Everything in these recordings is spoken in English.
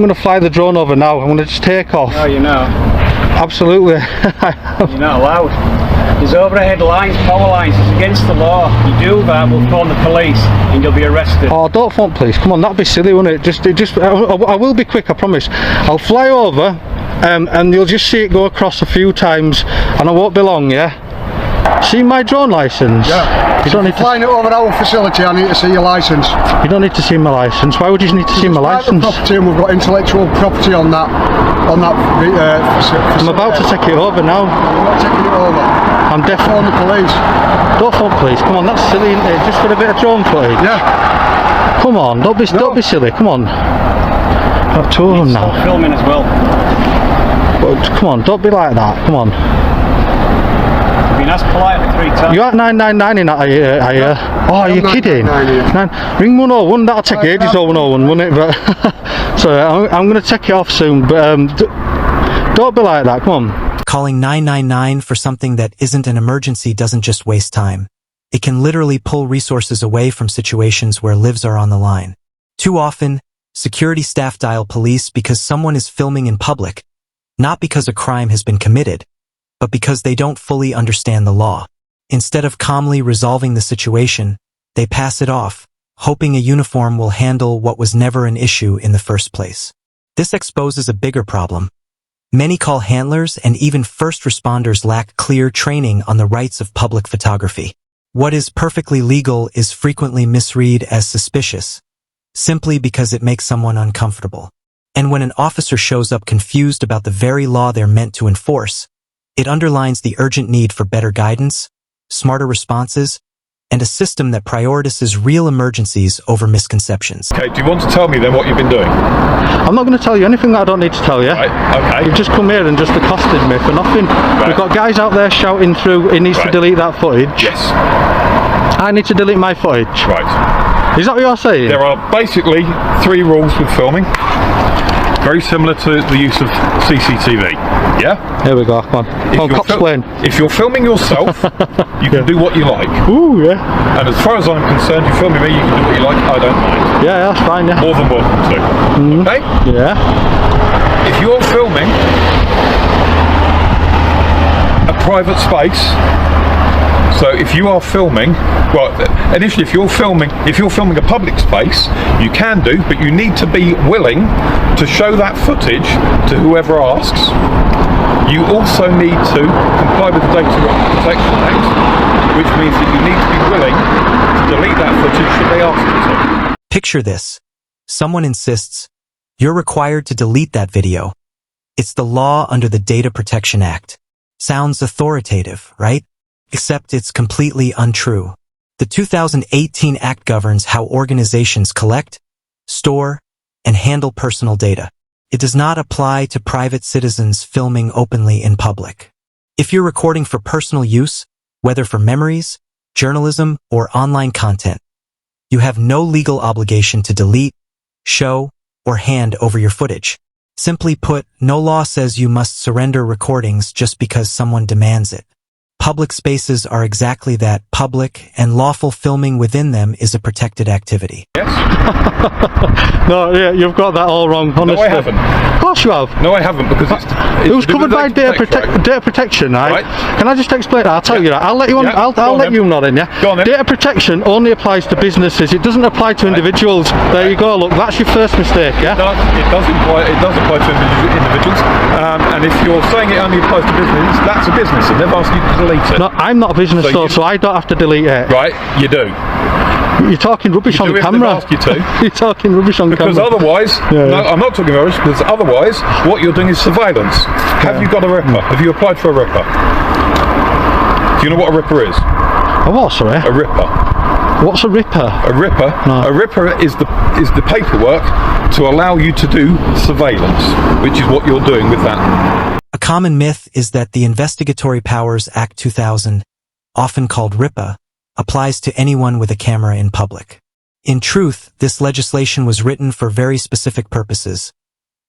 I'm going to fly the drone over now. I'm going to just take off. No, you're not. Absolutely. You're not allowed. There's overhead lines, power lines. It's against the law. You do that, we'll phone the police and you'll be arrested. Oh, don't phone police. Come on, that'd be silly, wouldn't it? I will be quick, I promise. I'll fly over and you'll just see it go across a few times and I won't be long, yeah? See my drone license? Yeah. You don't need to... Flying it over our facility, I need to see your license. You don't need to see my license. Why would you need to see my license? Property, and we've got intellectual property on that. I'm about to take it over now. You're not taking it over. I'm definitely. Phone the police. Don't phone police. Come on, that's silly, isn't it? Just for a bit of drone footage. Yeah. Come on, don't be silly. Come on. Got two of them now. Stop filming as well. But, come on, don't be like that. Come on. Been asked politely 3 times. You at 999 in that, are you? Oh, are you kidding? Ring 101, that'll take ages, 101, wouldn't it? But so I'm going to take it off soon, but don't be like that, come on. Calling 999 for something that isn't an emergency doesn't just waste time. It can literally pull resources away from situations where lives are on the line. Too often, security staff dial police because someone is filming in public, not because a crime has been committed, but because they don't fully understand the law. Instead of calmly resolving the situation, they pass it off, hoping a uniform will handle what was never an issue in the first place. This exposes a bigger problem. Many call handlers and even first responders lack clear training on the rights of public photography. What is perfectly legal is frequently misread as suspicious, simply because it makes someone uncomfortable. And when an officer shows up confused about the very law they're meant to enforce, it underlines the urgent need for better guidance, smarter responses, and a system that prioritizes real emergencies over misconceptions. Okay, do you want to tell me then what you've been doing? I'm not going to tell you anything that I don't need to tell you. Right, okay. You've just come here and just accosted me for nothing. Right. We've got guys out there shouting through, he needs to delete that footage. Yes. I need to delete my footage. Right. Is that what you're saying? There are basically 3 rules with filming. Very similar to the use of CCTV. Yeah? Here we go, come on. Come on, explain. If you're filming yourself, you can do what you like. Ooh, yeah. And as far as I'm concerned, you're filming me, you can do what you like, I don't mind. Yeah, that's fine, yeah. More than welcome to. Okay? Yeah. If you're filming a private space, so if you are filming, well, initially if you're filming a public space, you can do, but you need to be willing to show that footage to whoever asks. You also need to comply with the Data Protection Act, which means that you need to be willing to delete that footage should they ask you to. Picture this. Someone insists, you're required to delete that video. It's the law under the Data Protection Act. Sounds authoritative, right? Except it's completely untrue. The 2018 Act governs how organizations collect, store, and handle personal data. It does not apply to private citizens filming openly in public. If you're recording for personal use, whether for memories, journalism, or online content, you have no legal obligation to delete, show, or hand over your footage. Simply put, no law says you must surrender recordings just because someone demands it. Public spaces are exactly that. Public and lawful filming within them is a protected activity. Yes? No, yeah, you've got that all wrong, honestly. No, I haven't. Of course you have. No, I haven't, because it's It was covered by data protection, right? Can I just explain that? I'll tell you that. I'll let you on. Yeah. I'll let you know then. Yeah. Go on then. Data protection only applies to businesses. It doesn't apply to individuals. There you go. Look, that's your first mistake. Yeah. It does apply to individuals. And if you're saying it only applies to business, that's a business, and they've asked you to delete it. No, I'm not a business so I don't have to delete it. Right, you do. You're talking rubbish on camera. Ask you to. You're talking rubbish on because camera. Because otherwise, no, I'm not talking rubbish, because otherwise, what you're doing is surveillance. Have you got a ripper? Have you applied for a ripper? Do you know what a ripper is? A what, sorry? A ripper. What's a ripper? A ripper? No. A ripper is the paperwork to allow you to do surveillance, which is what you're doing with that. A common myth is that the Investigatory Powers Act 2000, often called RIPA, applies to anyone with a camera in public. In truth, this legislation was written for very specific purposes: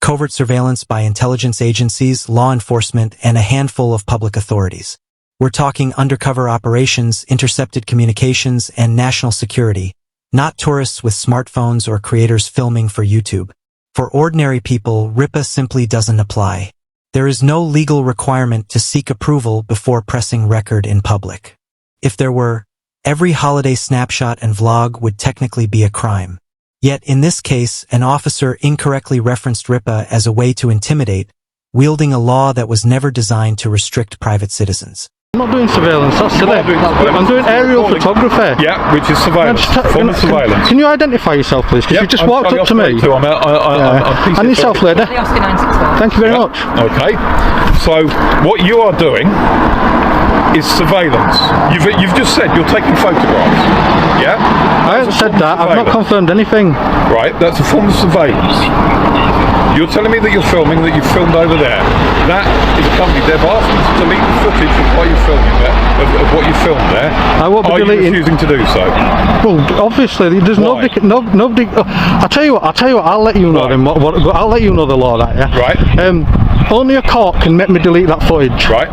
covert surveillance by intelligence agencies, law enforcement, and a handful of public authorities. We're talking undercover operations, intercepted communications, and national security, not tourists with smartphones or creators filming for YouTube. For ordinary people, RIPA simply doesn't apply. There is no legal requirement to seek approval before pressing record in public. If there were, every holiday snapshot and vlog would technically be a crime. Yet in this case, an officer incorrectly referenced RIPA as a way to intimidate, wielding a law that was never designed to restrict private citizens. I'm not doing surveillance, that's silly. I'm doing aerial photography. Yeah, which is surveillance. Form of surveillance. Can you identify yourself, please? Because you just walked up to me. And yourself, lady. Thank you very much. Okay. So what you are doing is surveillance. You've just said you're taking photographs. Yeah? I haven't said that. I've not confirmed anything. Right, that's a form of surveillance. You're telling me that you're filming, that you've filmed over there. That is a company. They've asked you to delete the footage of what you're filming there, of what you filmed there. I won't be deleting. Are you refusing to do so? Well, obviously, there's Why? nobody. I'll tell you what. I'll let you know then. I'll let you know the law that. Yeah. Right. Only a court can make me delete that footage. Right.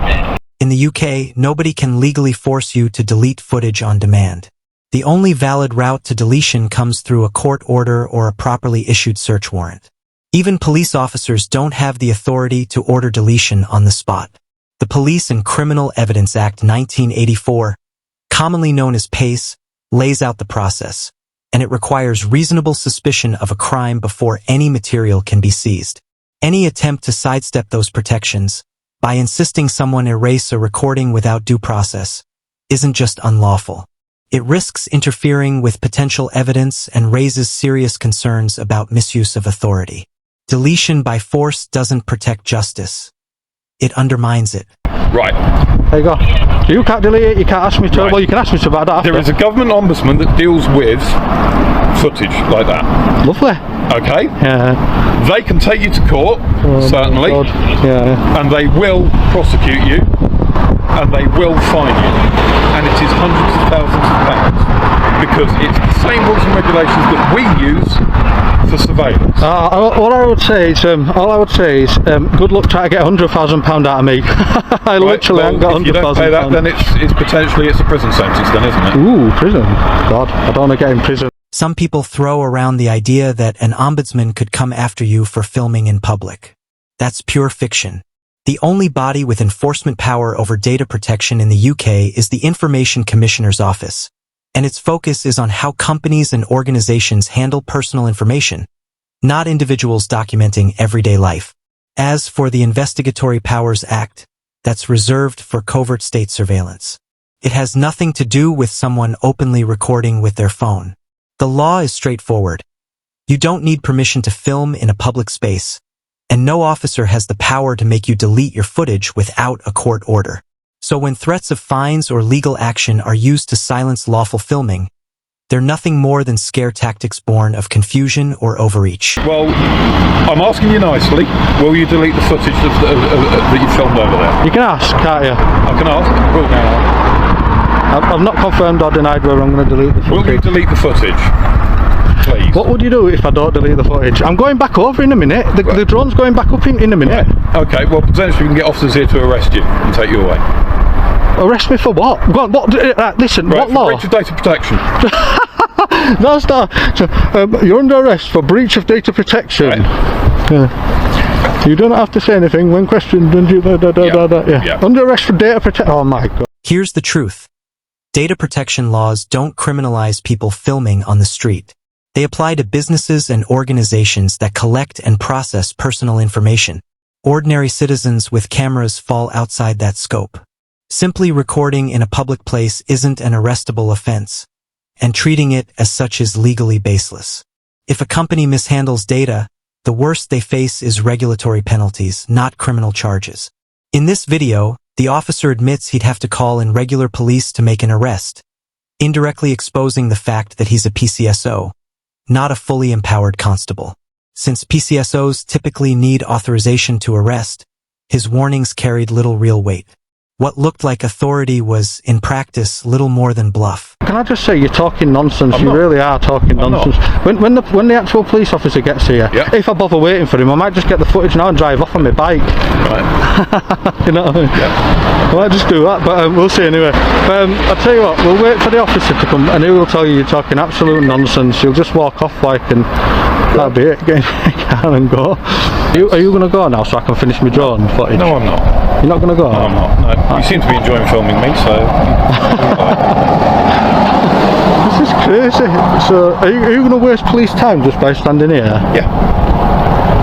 In the UK, nobody can legally force you to delete footage on demand. The only valid route to deletion comes through a court order or a properly issued search warrant. Even police officers don't have the authority to order deletion on the spot. The Police and Criminal Evidence Act 1984, commonly known as PACE, lays out the process, and it requires reasonable suspicion of a crime before any material can be seized. Any attempt to sidestep those protections, by insisting someone erase a recording without due process, isn't just unlawful. It risks interfering with potential evidence and raises serious concerns about misuse of authority. Deletion by force doesn't protect justice. It undermines it. Right. There you go. You can't delete it, you can't ask me to. Right. Well, you can ask me to, but I don't have There to. is a government ombudsman that deals with footage like that. Lovely. Okay? Yeah. They can take you to court, certainly, God. Yeah. and they will prosecute you, and they will fine you. And it is hundreds of thousands of pounds, because it's the same rules and regulations that we use for surveillance. All I would say is, good luck trying to get £100,000 out of me. I literally haven't got £100,000. If you don't pay that, then it's potentially a prison sentence, then, isn't it? Ooh, prison. God, I don't want to get in prison. Some people throw around the idea that an ombudsman could come after you for filming in public. That's pure fiction. The only body with enforcement power over data protection in the UK is the Information Commissioner's Office, and its focus is on how companies and organizations handle personal information, not individuals documenting everyday life. As for the Investigatory Powers Act, that's reserved for covert state surveillance. It has nothing to do with someone openly recording with their phone. The law is straightforward. You don't need permission to film in a public space, and no officer has the power to make you delete your footage without a court order. So when threats of fines or legal action are used to silence lawful filming, they're nothing more than scare tactics born of confusion or overreach. Well, I'm asking you nicely, will you delete the footage that you filmed over there? You can ask, can't you? I can ask. Will now. I've not confirmed or denied whether I'm going to delete the footage. Will you delete the footage? Please. What would you do if I don't delete the footage? I'm going back over in a minute. The drone's going back up in a minute. Right. Okay, well, potentially we can get officers here to arrest you and take you away. Arrest me for what? Go on, listen, Right, what for law? breach of data protection. That's not. You're under arrest for breach of data protection. Right. Yeah. You don't have to say anything when questioned. Yeah. Under arrest for data protection. Oh my God. Here's the truth. Data protection laws don't criminalize people filming on the street. They apply to businesses and organizations that collect and process personal information. Ordinary citizens with cameras fall outside that scope. Simply recording in a public place isn't an arrestable offense, and treating it as such is legally baseless. If a company mishandles data, the worst they face is regulatory penalties, not criminal charges. In this video, the officer admits he'd have to call in regular police to make an arrest, indirectly exposing the fact that he's a PCSO, not a fully empowered constable. Since PCSOs typically need authorization to arrest, his warnings carried little real weight. What looked like authority was, in practice, little more than bluff. can I just say, you're talking nonsense. I'm You not. really are talking I'm nonsense. When the actual police officer gets here, Yeah. if I bother waiting for him, I might just get the footage now and drive off on my bike. Right. You know what I mean? Yeah. I might just do that, but we'll see anyway. I'll tell you what, we'll wait for the officer to come, and he will tell you you're talking absolute nonsense. You'll just walk off like, and that'll be it. Get in the car and go. Are you going to go now so I can finish my drone footage? No, I'm not. You're not going to go? No, I'm not. No. You seem to be enjoying filming me, so. This is crazy. So, are you going to waste police time just by standing here?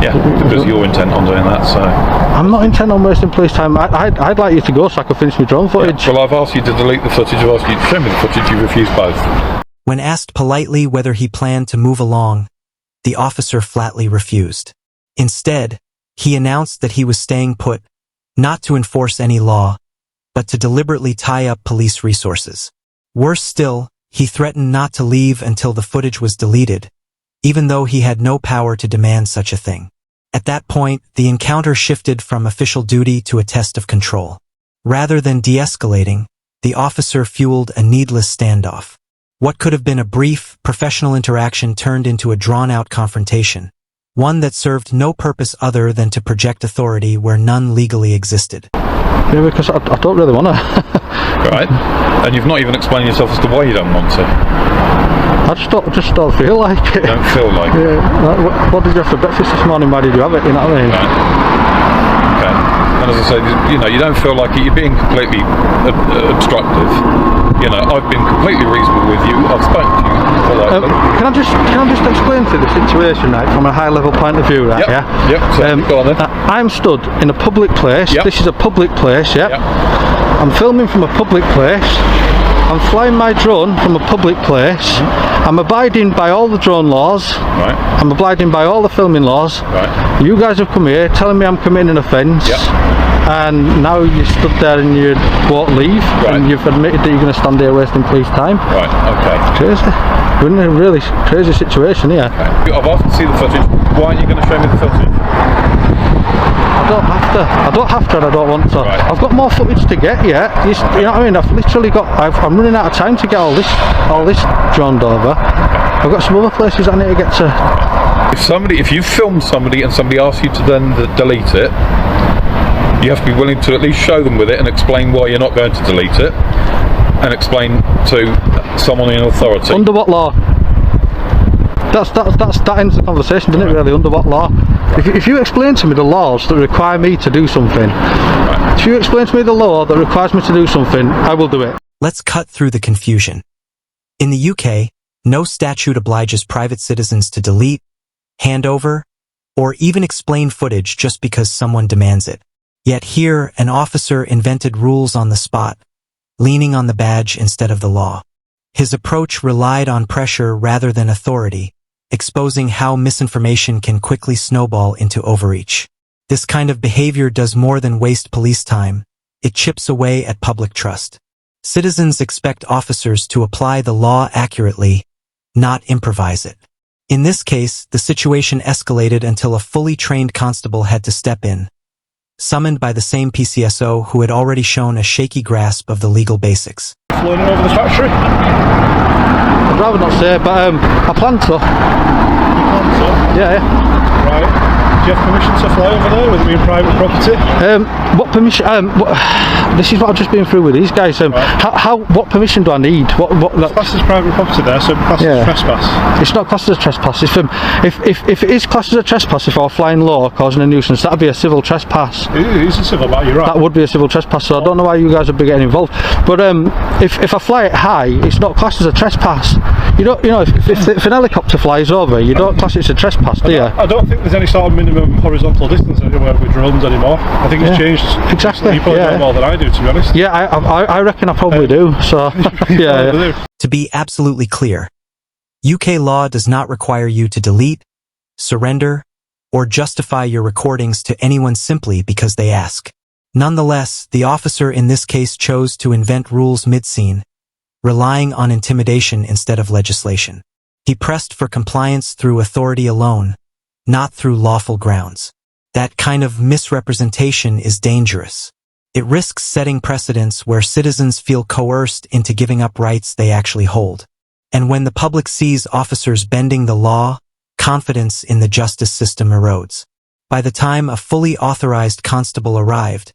Yeah, because you're intent on doing that, so. I'm not intent on wasting police time. I'd like you to go so I can finish my drone footage. Well, I've asked you to delete the footage, I've asked you to show me the footage, you refused both. When asked politely whether he planned to move along, the officer flatly refused. Instead, he announced that he was staying put, not to enforce any law, but to deliberately tie up police resources. Worse still, he threatened not to leave until the footage was deleted, even though he had no power to demand such a thing. At that point, the encounter shifted from official duty to a test of control. Rather than de-escalating, the officer fueled a needless standoff. What could have been a brief, professional interaction turned into a drawn-out confrontation, one that served no purpose other than to project authority where none legally existed. Yeah, because I don't really want to. Right? And you've not even explained yourself as to why you don't want to. I just don't feel like it. You don't feel like it. Yeah. Like, what did you have for breakfast this morning? Why did you have it? You know what I mean? Right. Okay. And as I said, you don't feel like it. You're being completely obstructive. I've been completely reasonable with you. I've spoken to you politely. Can I just explain to the situation, right, from a high level point of view, right? Yep. Yeah. Yep. So go on then. I'm stood in a public place. Yep. This is a public place. Yeah. Yep. I'm filming from a public place. I'm flying my drone from a public place. I'm abiding by all the drone laws. Right. I'm abiding by all the filming laws. Right. You guys have come here telling me I'm committing an offence. Yep. And now you stood there and you won't leave. Right. And you've admitted that you're going to stand here wasting police time. Right. Okay. Crazy. We're in a really crazy situation here. Okay. I've asked to see the footage. Why aren't you going to show me the footage? I don't have to and I don't want to. Right. I've got more footage to get yet. You know what I mean? I've literally got, I'm running out of time to get all this droned over. I've got some other places I need to get to. If you've filmed somebody and somebody asks you to then delete it, you have to be willing to at least show them with it and explain why you're not going to delete it, and explain to someone in authority. Under what law? That ends the conversation, doesn't it, really? Under what law? If you explain to me the laws that require me to do something, if you explain to me the law that requires me to do something, I will do it. Let's cut through the confusion. In the UK, no statute obliges private citizens to delete, hand over, or even explain footage just because someone demands it. Yet here, an officer invented rules on the spot, leaning on the badge instead of the law. His approach relied on pressure rather than authority, exposing how misinformation can quickly snowball into overreach. This kind of behavior does more than waste police time. It chips away at public trust. Citizens expect officers to apply the law accurately, not improvise it. In this case, the situation escalated until a fully trained constable had to step in, summoned by the same PCSO who had already shown a shaky grasp of the legal basics. Flown over the factory? I'd rather not say, but I plan to. You plan to? Yeah. Right. Do you have permission to fly over there with it being private property? What permission? This is what I've just been through with these guys. What permission do I need? It's classed as private property there, so it's classed as trespass. It's not classed as a trespass. If it is classed as a trespass, if I were flying low causing a nuisance, that'd be a civil trespass. It is a civil matter, you're right. That would be a civil trespass. So I don't know why you guys would be getting involved. But if I fly it high, it's not classed as a trespass. If an helicopter flies over, you don't class it as a trespass, do you? I don't think there's any sort of minimum horizontal distance anywhere with drones anymore. I think it's changed. Exactly. You probably know more than I do, to be honest. Yeah, I reckon I probably do. So yeah. To be absolutely clear, UK law does not require you to delete, surrender, or justify your recordings to anyone simply because they ask. Nonetheless, the officer in this case chose to invent rules mid-scene, relying on intimidation instead of legislation. He pressed for compliance through authority alone, not through lawful grounds. That kind of misrepresentation is dangerous. It risks setting precedents where citizens feel coerced into giving up rights they actually hold. And when the public sees officers bending the law, confidence in the justice system erodes. By the time a fully authorized constable arrived,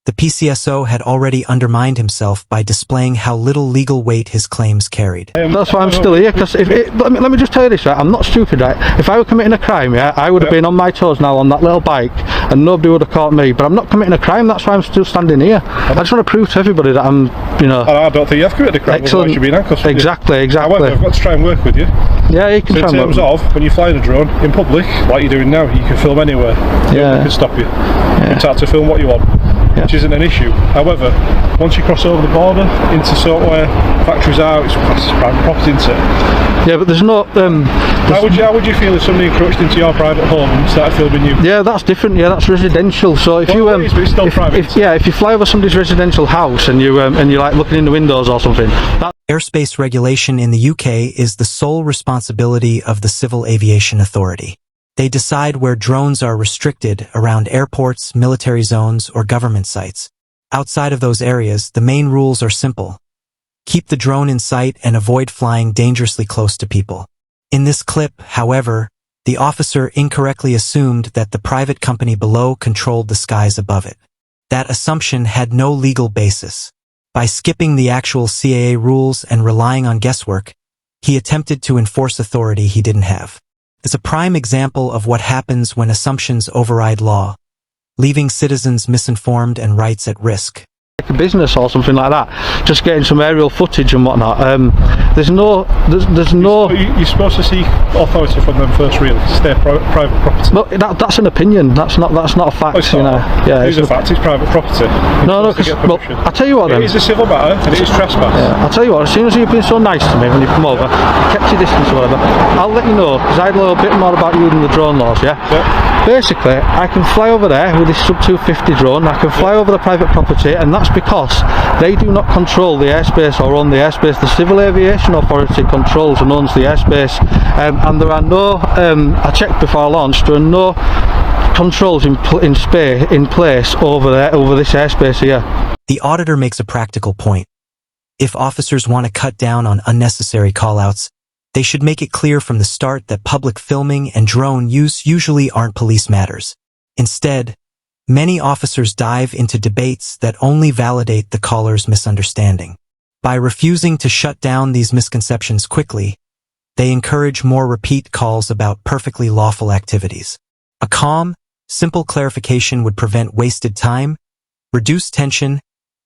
the PCSO had already undermined himself by displaying how little legal weight his claims carried. That's why I'm still here, because let me just tell you this, right? I'm not stupid, right? If I were committing a crime, yeah, I would have been on my toes now on that little bike, and nobody would have caught me. But I'm not committing a crime. That's why I'm still standing here. I just want to prove to everybody that I'm, you know. And I don't think you have committed a crime. Excellent. You've been handcuffed. Exactly. However, I've got to try and work with you. Yeah, you can So try in and terms of when you're flying a drone in public, like you're doing now, you can film anywhere. Yeah. Nobody can stop you. You're entitled to film what you want, which isn't an issue. However, once you cross over the border into sort of where factories are, it's private property, isn't it? Yeah, but there's no. How would you feel if somebody encroached into your private home and started filming you? Yeah, that's different. Yeah, that's residential. So if Well, it is, but it's still private. If you fly over somebody's residential house and you're like looking in the windows or something, that. Airspace regulation in the UK is the sole responsibility of the Civil Aviation Authority. They decide where drones are restricted around airports, military zones, or government sites. Outside of those areas, the main rules are simple. Keep the drone in sight and avoid flying dangerously close to people. In this clip, however, the officer incorrectly assumed that the private company below controlled the skies above it. That assumption had no legal basis. By skipping the actual CAA rules and relying on guesswork, he attempted to enforce authority he didn't have. It's a prime example of what happens when assumptions override law, leaving citizens misinformed and rights at risk. Like a business or something like that, just getting some aerial footage and whatnot. There's no. You're supposed to seek authority from them first, really. It's their private property. No, that's an opinion. That's not a fact. Oh, it's you know. not. Yeah, It's a fact. It's private property. No, because I tell you what. Then It is a civil matter and it is trespass. yeah, I'll tell you what. As soon as you've been so nice to me when you come over, kept your distance or whatever, I'll let you know because I'd know a bit more about you than the drone laws. Yeah. Basically, I can fly over there with this sub 250 drone. I can fly over the private property, and that's because they do not control the airspace or own the airspace. The Civil Aviation Authority controls and owns the airspace, and there are no. I checked before I launched. There are no controls in place over this airspace here. The auditor makes a practical point. If officers want to cut down on unnecessary callouts, they should make it clear from the start that public filming and drone use usually aren't police matters. Instead, many officers dive into debates that only validate the caller's misunderstanding. By refusing to shut down these misconceptions quickly, they encourage more repeat calls about perfectly lawful activities. A calm, simple clarification would prevent wasted time, reduce tension,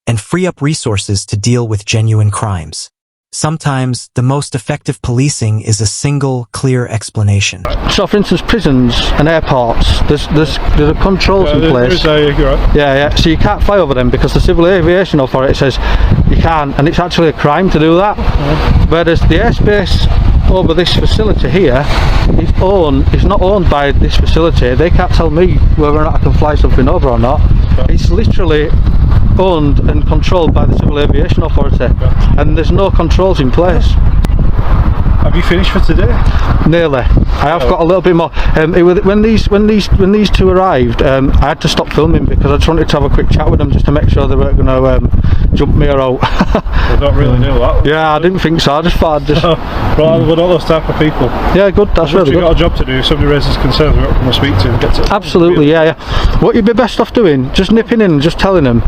and free up resources to deal with genuine crimes. Sometimes, the most effective policing is a single, clear explanation. So, for instance, prisons and airports, there's controls in place. You're right. Yeah. So you can't fly over them because the Civil Aviation Authority says you can't, and it's actually a crime to do that. Whereas the airspace over this facility here is not owned by this facility. They can't tell me whether or not I can fly something over or not. It's literally owned and controlled by the Civil Aviation Authority, and there's no controls in place. Have you finished for today? Nearly. I have got a little bit more. When these two arrived, I had to stop filming because I just wanted to have a quick chat with them just to make sure they weren't going to jump me out. I don't really know that. Yeah, I didn't think so. I just thought I'd just. Well, we're not those type of people. Yeah, good. That's really We've good. got a job to do. If somebody raises concerns, we've got to come and speak to them. Get to Absolutely, yeah. What you'd be best off doing, just nipping in and just telling them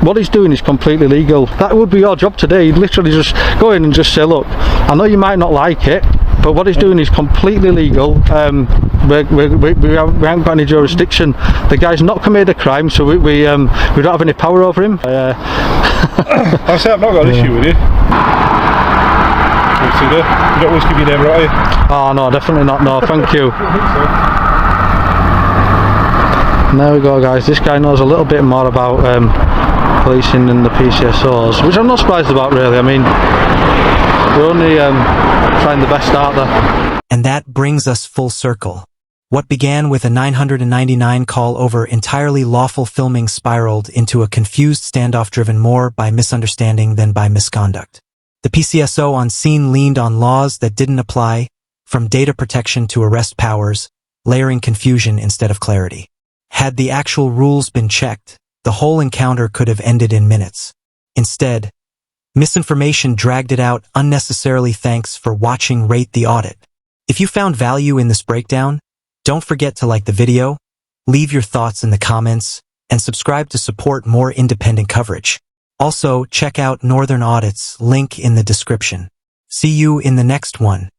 what he's doing is completely legal. That would be your job today. You'd literally just go in and just say, look, I know you might not like it, but what he's doing is completely legal. We haven't got any jurisdiction. The guy's not committed a crime, so we don't have any power over him. I say I've not got an issue with you. You don't always give your name right, are you? Oh no, definitely not. No, thank you. And there we go, guys. This guy knows a little bit more about policing than the PCSOs, which I'm not surprised about, really. I mean, we're only trying the best out there. And that brings us full circle. What began with a 999 call over entirely lawful filming spiraled into a confused standoff driven more by misunderstanding than by misconduct. The PCSO on scene leaned on laws that didn't apply, from data protection to arrest powers, layering confusion instead of clarity. Had the actual rules been checked, the whole encounter could have ended in minutes. Instead, misinformation dragged it out unnecessarily. Thanks for watching Rate the Audit. If you found value in this breakdown, don't forget to like the video, leave your thoughts in the comments, and subscribe to support more independent coverage. Also, check out Northern Audit's link in the description. See you in the next one.